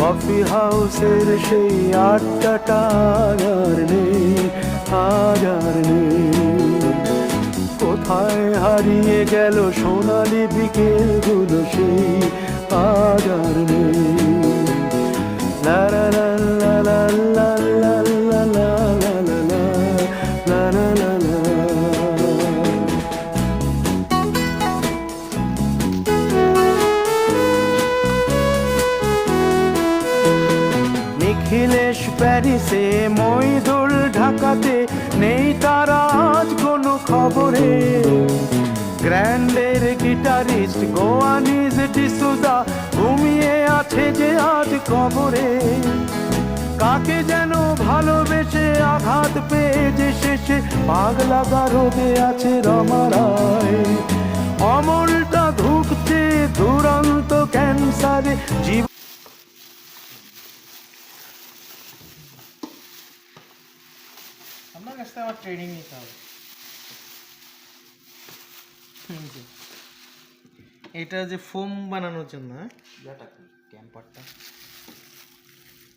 Coffee হাউসের সেই আড্ডাটা আর নেই, আজ আর নেই। কোথায় হারিয়ে গেল সোনালি বিকেলগুলো সেই আজ আর নেই। লা লা লা লা লা লা লা লা লা লা লা লা লা লা। নিখিলেশ প্যারিসে, মইদুল ঢাকাতে, নেই তারা আজ কোনো খবরে। গ্র্যান্ডের গিটারিস্ট গোয়ানিজ ডিসুজা ঘুমিয়ে আছে যে আজ কবরে। কাকে যেন ভালোবেসে আঘাত পেয়ে যে শেষে পাগলা গারদে আছে রমা রায়। অমলটা ধুকছে দুরন্ত ক্যান্সারে জীবন। আপনার কাছ থেকে আমার ট্রেনিং নিতে হবে। এটা যে ফোম বানানোর জন্য, ইয়াটা কি ক্যাম্পারটা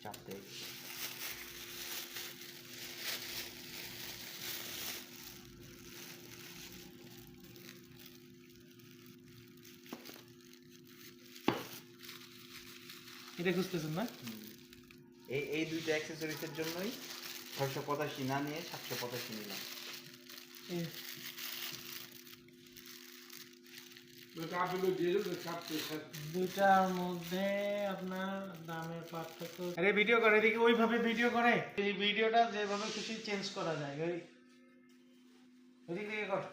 চাপ দেয়। এটা খুঁজতেছেন না? এই দুইটা অ্যাক্সেসরিজের জন্যই 685 না নিয়ে 785 নিলাম। দুইটার মধ্যে আপনার দামের পার্থক্য। আরে ভিডিও করে দেখি, ওইভাবে ভিডিও করে। এই ভিডিওটা যেভাবে খুশি চেঞ্জ করা যায়, ওই দিক থেকে কর।